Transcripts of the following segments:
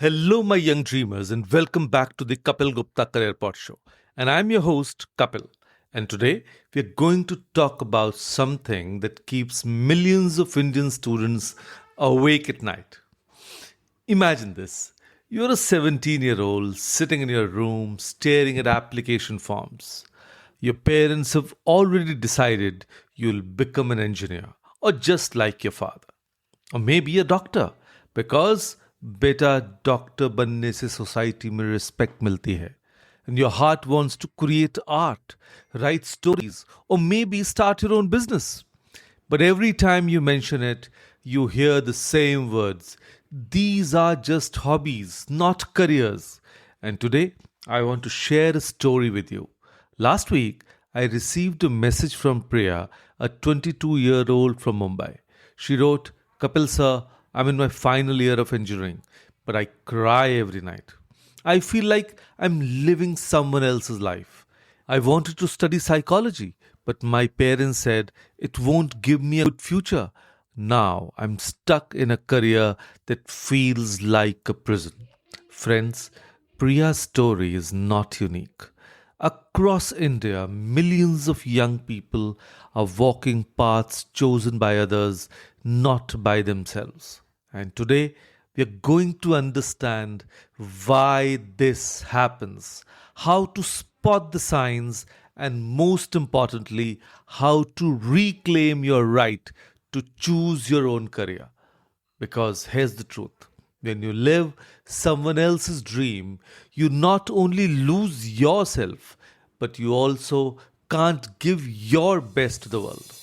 Hello, my young dreamers, and welcome back to the Kapil Gupta Career Pod Show. And I'm your host, Kapil. And today, we're going to talk about something that keeps millions of Indian students awake at night. Imagine this: you're a 17-year-old sitting in your room staring at application forms. Your parents have already decided you'll become an engineer, or just like your father, or maybe a doctor, because बेटा doctor बनने से society में respect मिलती है. And your heart wants to create art, write stories, or maybe start your own business. But every time you mention it, you hear the same words: these are just hobbies, not careers. And today, I want to share a story with you. Last week, I received a message from Priya, a 22-year-old from Mumbai. She wrote, Kapil sir, I'm in my final year of engineering, but I cry every night. I feel like I'm living someone else's life. I wanted to study psychology, but my parents said it won't give me a good future. Now I'm stuck in a career that feels like a prison. Friends, Priya's story is not unique. Across India, millions of young people are walking paths chosen by others, not by themselves. And today, we are going to understand why this happens, how to spot the signs, and most importantly, how to reclaim your right to choose your own career. Because here's the truth: when you live someone else's dream, you not only lose yourself, but you also can't give your best to the world.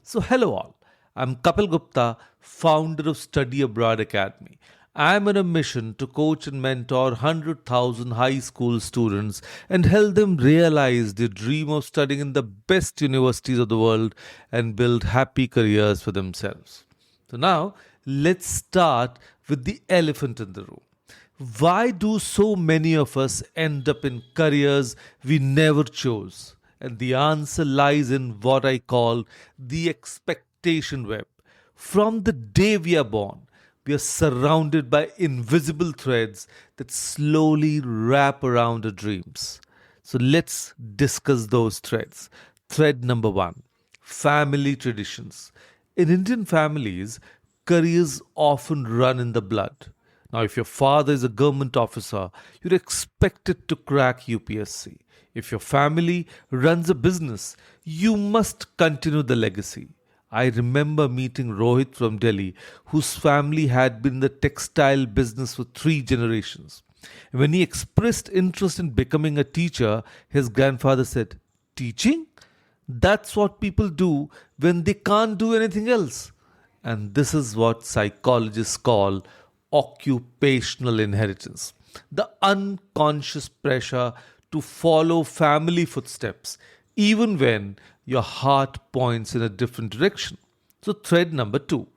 So, hello all. I'm Kapil Gupta, founder of Study Abroad Academy. I'm on a mission to coach and mentor 100,000 high school students and help them realize their dream of studying in the best universities of the world and build happy careers for themselves. So, now let's start with the elephant in the room. Why do so many of us end up in careers we never chose? And the answer lies in what I call the expectation web. From the day we are born, we are surrounded by invisible threads that slowly wrap around our dreams. So let's discuss those threads. Thread number one: family traditions. In Indian families, careers often run in the blood. Now, if your father is a government officer, you're expected to crack UPSC. If your family runs a business, you must continue the legacy. I remember meeting Rohit from Delhi, whose family had been in the textile business for 3 generations. When he expressed interest in becoming a teacher, his grandfather said, Teaching? That's what people do when they can't do anything else. And this is what psychologists call occupational inheritance: the unconscious pressure to follow family footsteps, even when your heart points in a different direction. So, thread number two: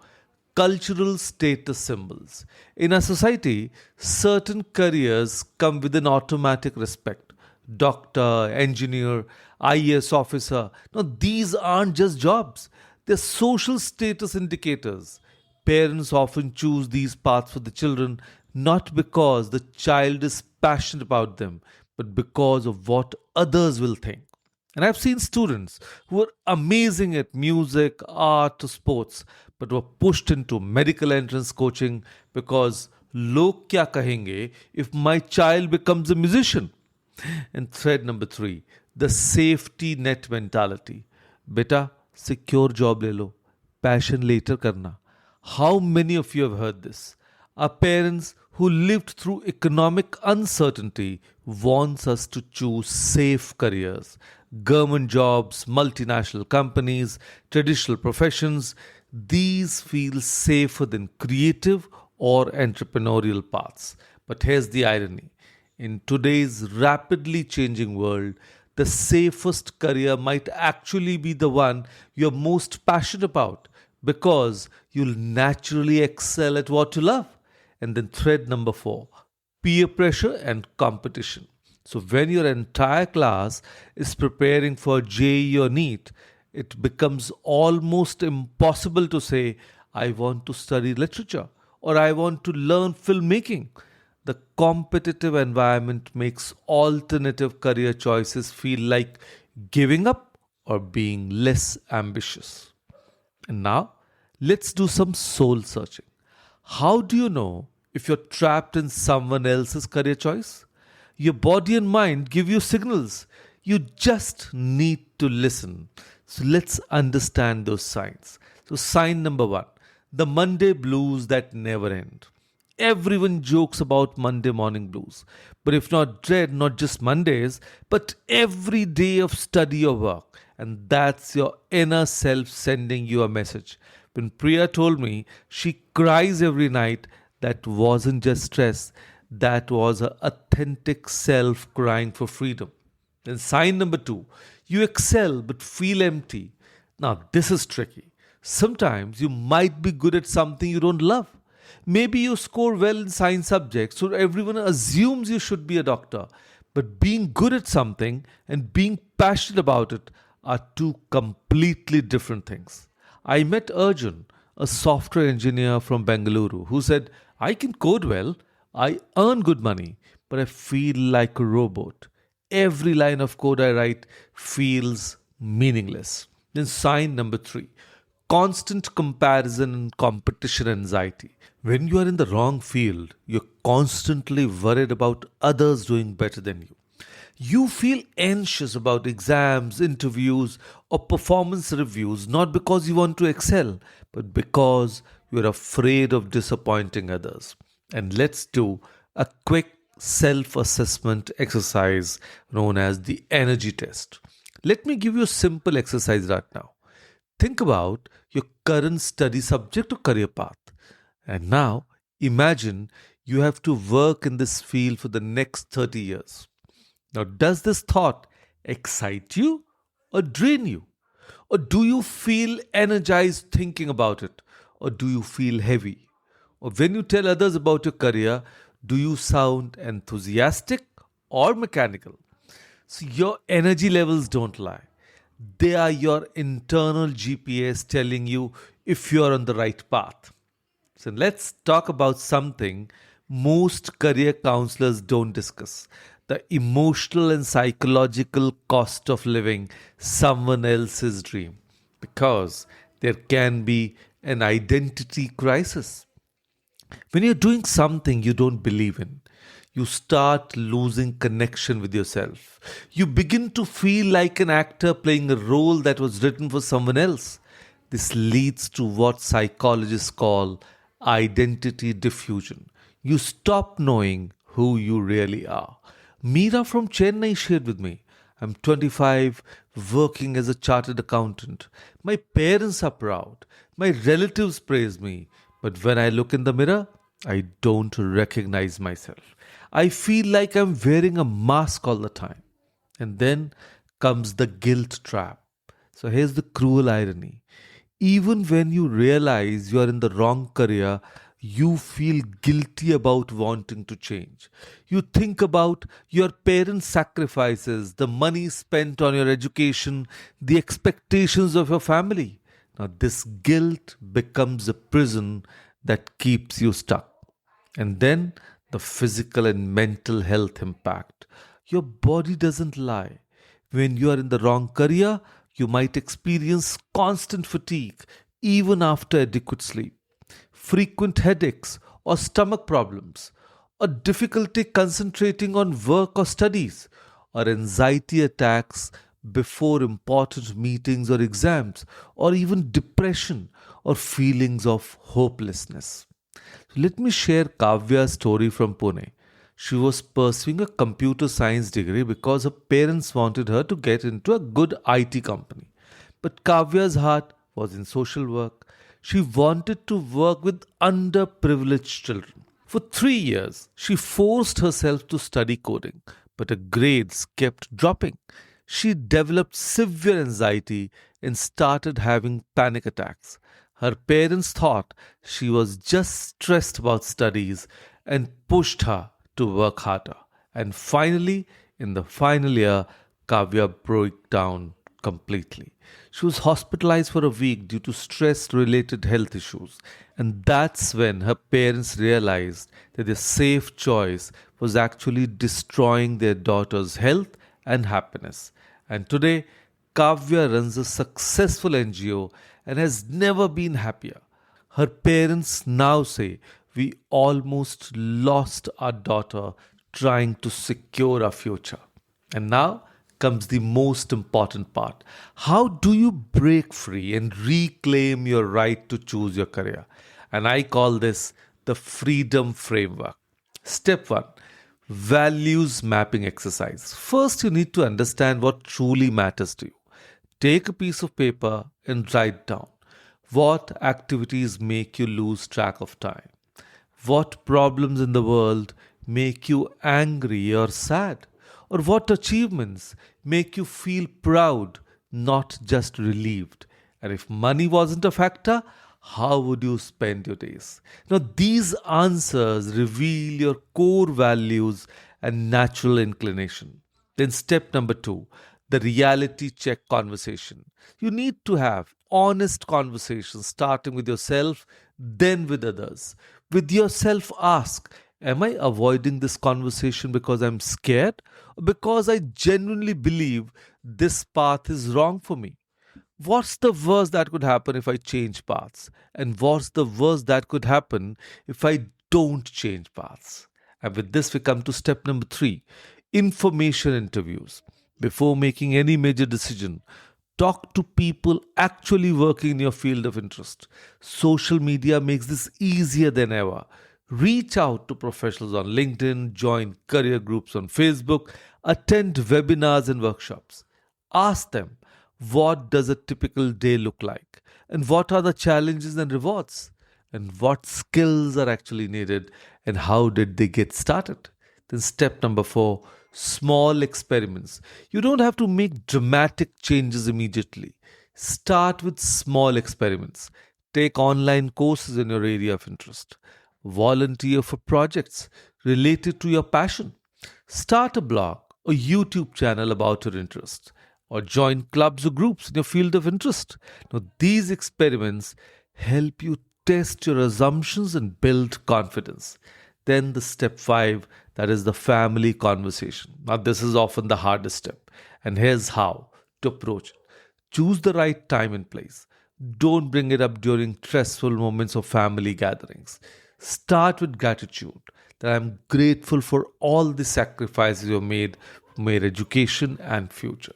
cultural status symbols. In our society, certain careers come with an automatic respect: doctor, engineer, IAS officer. Now, these aren't just jobs, they're social status indicators. Parents often choose these paths for the children not because the child is passionate about them, but because of what others will think. And I've seen students who are amazing at music, art, or sports, but were pushed into medical entrance coaching because log kya kahenge if my child becomes a musician. And thread number three: the safety net mentality. Beta, secure job le lo, passion later karna. How many of you have heard this? Our parents who lived through economic uncertainty wants us to choose safe careers: government jobs, multinational companies, traditional professions. These feel safer than creative or entrepreneurial paths. But here's the irony: in today's rapidly changing world, the safest career might actually be the one you're most passionate about. Because you'll naturally excel at what you love. And then thread number four, peer pressure and competition. So when your entire class is preparing for JEE or NEET, it becomes almost impossible to say, I want to study literature or I want to learn filmmaking. The competitive environment makes alternative career choices feel like giving up or being less ambitious. And now, let's do some soul searching. How do you know if you're trapped in someone else's career choice? Your body and mind give you signals. You just need to listen. So let's understand those signs. So, sign number one, the Monday blues that never end. Everyone jokes about Monday morning blues. But if not dread, not just Mondays, but every day of study or work. And that's your inner self sending you a message. When Priya told me she cries every night, that wasn't just stress, that was her authentic self crying for freedom. Then sign number two, you excel but feel empty. Now, this is tricky. Sometimes you might be good at something you don't love. Maybe you score well in science subjects, so everyone assumes you should be a doctor. But being good at something and being passionate about it are two completely different things. I met Arjun, a software engineer from Bengaluru, who said, I can code well, I earn good money, but I feel like a robot. Every line of code I write feels meaningless. Then sign number three, constant comparison and competition anxiety. When you are in the wrong field, you're constantly worried about others doing better than you. You feel anxious about exams, interviews, or performance reviews not because you want to excel, but because you're afraid of disappointing others. And let's do a quick self assessment exercise known as the energy test. Let me give you a simple exercise right now. Think about your current study subject or career path. And now imagine you have to work in this field for the next 30 years. Now, does this thought excite you or drain you? Or do you feel energized thinking about it? Or do you feel heavy? Or when you tell others about your career, do you sound enthusiastic or mechanical? So, your energy levels don't lie. They are your internal GPS telling you if you're on the right path. So let's talk about something most career counselors don't discuss, the emotional and psychological cost of living someone else's dream. Because there can be an identity crisis. When you're doing something you don't believe in, you start losing connection with yourself. You begin to feel like an actor playing a role that was written for someone else. This leads to what psychologists call identity diffusion. You stop knowing who you really are. Meera from Chennai shared with me, I'm 25, working as a chartered accountant. My parents are proud. My relatives praise me. But when I look in the mirror, I don't recognize myself. I feel like I'm wearing a mask all the time. And then comes the guilt trap. So here's the cruel irony. Even when you realize you are in the wrong career, you feel guilty about wanting to change. You think about your parents' sacrifices, the money spent on your education, the expectations of your family. Now, this guilt becomes a prison that keeps you stuck. And then the physical and mental health impact. Your body doesn't lie. When you are in the wrong career, you might experience constant fatigue even after adequate sleep, frequent headaches or stomach problems, or difficulty concentrating on work or studies, or anxiety attacks before important meetings or exams, or even depression or feelings of hopelessness. Let me share Kavya's story from Pune. She was pursuing a computer science degree because her parents wanted her to get into a good IT company. But Kavya's heart was in social work. She wanted to work with underprivileged children. For 3 years, she forced herself to study coding, but her grades kept dropping. She developed severe anxiety and started having panic attacks. Her parents thought she was just stressed about studies and pushed her to work harder. And finally, in the final year, Kavya broke down completely. She was hospitalized for a week due to stress related health issues. And that's when her parents realized that their safe choice was actually destroying their daughter's health and happiness. And today, Kavya runs a successful NGO and has never been happier. Her parents now say, "We almost lost our daughter trying to secure our future." And now comes the most important part. How do you break free and reclaim your right to choose your career? And I call this the freedom framework. Step 1, values mapping exercise. First, you need to understand what truly matters to you. Take a piece of paper and write down what activities make you lose track of time. What problems in the world make you angry or sad? Or what achievements make you feel proud, not just relieved? And if money wasn't a factor, how would you spend your days? Now, these answers reveal your core values and natural inclination. Then, step number 2, the reality check conversation. You need to have honest conversations, starting with yourself, then with others. With yourself, ask, am I avoiding this conversation because I'm scared, or because I genuinely believe this path is wrong for me? What's the worst that could happen if I change paths? And what's the worst that could happen if I don't change paths? And with this, we come to step number 3, information interviews. Before making any major decision, talk to people actually working in your field of interest. Social media makes this easier than ever. Reach out to professionals on LinkedIn, join career groups on Facebook, attend webinars and workshops. Ask them, what does a typical day look like? And what are the challenges and rewards? And what skills are actually needed? And how did they get started? Then, step number 4, small experiments. You don't have to make dramatic changes immediately. Start with small experiments. Take online courses in your area of interest. Volunteer for projects related to your passion. Start a blog or YouTube channel about your interest, or join clubs or groups in your field of interest. Now, these experiments help you test your assumptions and build confidence. Then, the step 5, that is the family conversation. Now, this is often the hardest step, and here's how to approach it. Choose the right time and place. Don't bring it up during stressful moments of family gatherings. Start with gratitude, that I'm grateful for all the sacrifices you made for your education and future.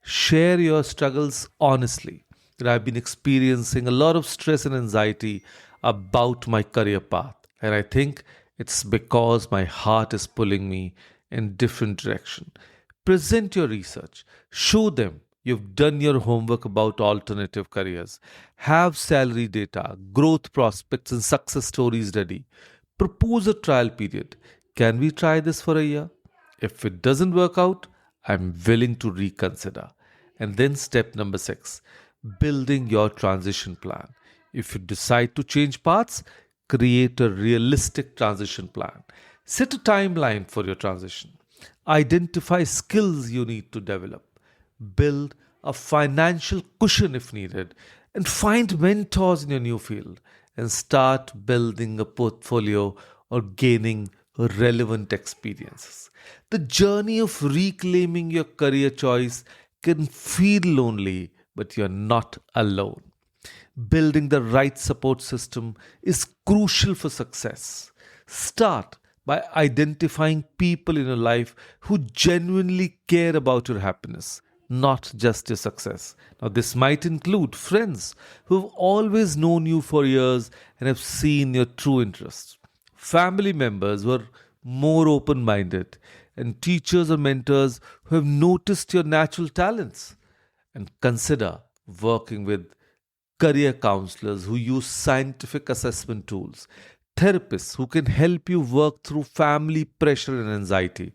Share your struggles honestly. That I've been experiencing a lot of stress and anxiety about my career path, and I think it's because my heart is pulling me in different direction. Present your research. Show them you've done your homework about alternative careers. Have salary data, growth prospects, and success stories ready. Propose a trial period. Can we try this for a year? If it doesn't work out, I'm willing to reconsider. And then step number 6, building your transition plan. If you decide to change paths, create a realistic transition plan. Set a timeline for your transition. Identify skills you need to develop. Build a financial cushion if needed. And find mentors in your new field. And start building a portfolio or gaining relevant experiences. The journey of reclaiming your career choice can feel lonely, but you're not alone. Building the right support system is crucial for success. Start by identifying people in your life who genuinely care about your happiness, not just your success. Now, this might include friends who have always known you for years and have seen your true interests, family members who are more open minded, and teachers or mentors who have noticed your natural talents. And consider working with career counselors who use scientific assessment tools, therapists who can help you work through family pressure and anxiety,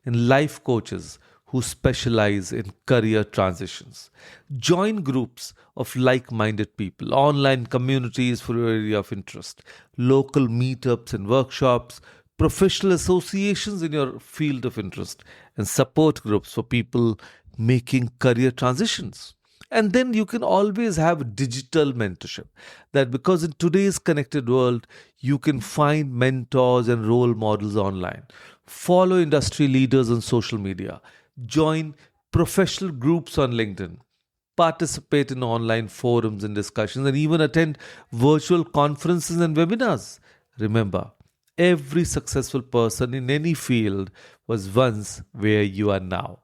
and life coaches who specialize in career transitions. Join groups of like minded people, online communities for your area of interest, local meetups and workshops, professional associations in your field of interest, and support groups for people making career transitions. And then you can always have digital mentorship. That because in today's connected world, you can find mentors and role models online. Follow industry leaders on social media. Join professional groups on LinkedIn. Participate in online forums and discussions, and even attend virtual conferences and webinars. Remember, every successful person in any field was once where you are now,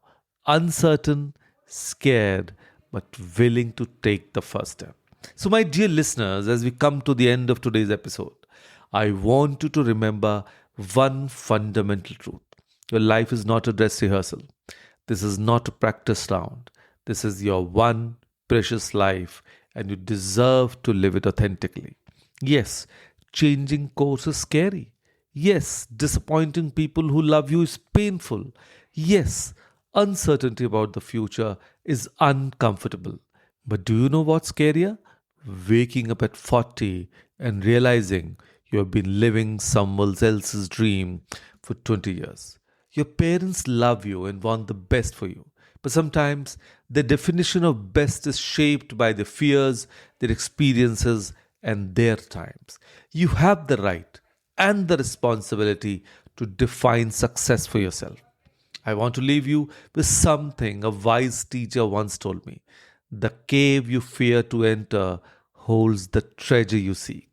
uncertain, scared, but willing to take the first step. So, my dear listeners, as we come to the end of today's episode, I want you to remember one fundamental truth. Your life is not a dress rehearsal. This is not a practice round. This is your one precious life, and you deserve to live it authentically. Yes, changing course is scary. Yes, disappointing people who love you is painful. Yes, uncertainty about the future is uncomfortable. But do you know what's scarier? Waking up at 40 and realizing you have been living someone else's dream for 20 years. Your parents love you and want the best for you. But sometimes their definition of best is shaped by their fears, their experiences, and their times. You have the right and the responsibility to define success for yourself. I want to leave you with something a wise teacher once told me. The cave you fear to enter holds the treasure you seek.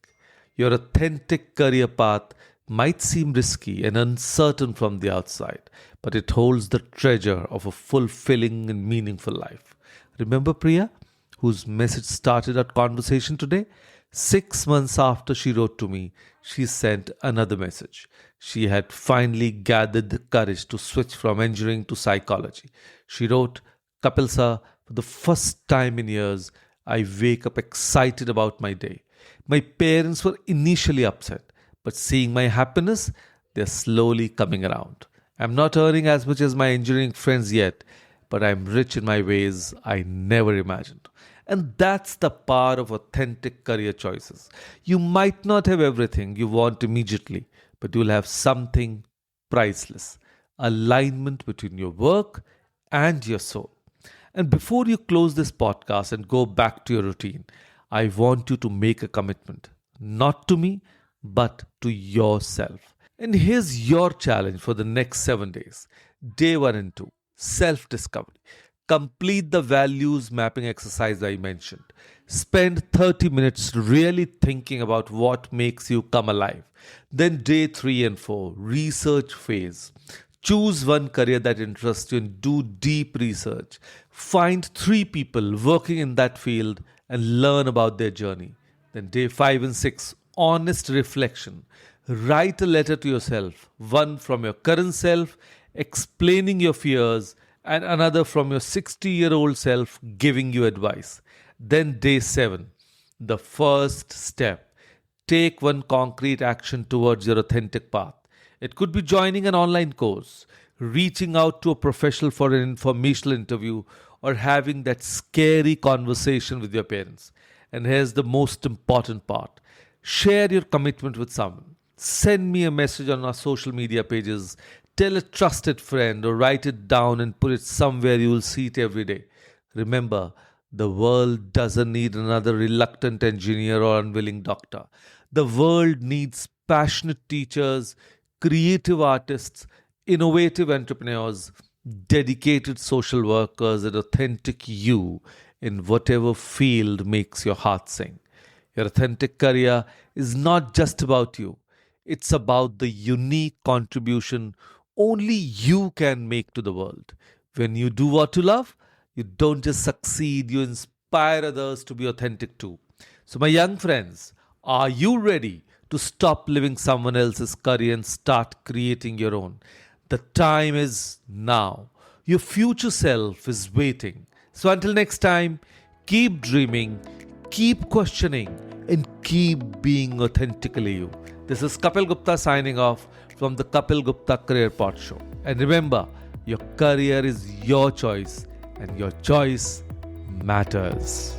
Your authentic career path might seem risky and uncertain from the outside, but it holds the treasure of a fulfilling and meaningful life. Remember Priya, whose message started our conversation today? 6 months after she wrote to me, she sent another message. She had finally gathered the courage to switch from engineering to psychology. She wrote, Kapil sir, for the first time in years, I wake up excited about my day. My parents were initially upset, but seeing my happiness, they're slowly coming around. I'm not earning as much as my engineering friends yet, but I'm rich in my ways I never imagined. And that's the power of authentic career choices. You might not have everything you want immediately, but you'll have something priceless: alignment between your work and your soul. And before you close this podcast and go back to your routine, I want you to make a commitment, not to me, but to yourself. And here's your challenge for the next 7 days. Day 1 and 2, self discovery. Complete the values mapping exercise I mentioned. Spend 30 minutes really thinking about what makes you come alive. Then day 3 and 4, research phase. Choose one career that interests you and do deep research. Find 3 people working in that field and learn about their journey. Then day 5 and 6, honest reflection. Write a letter to yourself, one from your current self, explaining your fears, and another from your 60-year-old self giving you advice. Then day 7, the first step. Take one concrete action towards your authentic path. It could be joining an online course, reaching out to a professional for an informational interview, or having that scary conversation with your parents. And here's the most important part: share your commitment with someone. Send me a message on our social media pages. Tell a trusted friend or write it down and put it somewhere you will see it every day. Remember, the world doesn't need another reluctant engineer or unwilling doctor. The world needs passionate teachers, creative artists, innovative entrepreneurs, dedicated social workers, and authentic you in whatever field makes your heart sing. Your authentic career is not just about you. It's about the unique contribution only you can make to the world. When you do what you love, you don't just succeed, you inspire others to be authentic too. So, my young friends, are you ready to stop living someone else's career and start creating your own? The time is now. Your future self is waiting. So, until next time, keep dreaming, keep questioning, and keep being authentically you. This is Kapil Gupta signing off from the Kapil Gupta Career Pod Show. And remember, Your career is your choice, and your choice matters.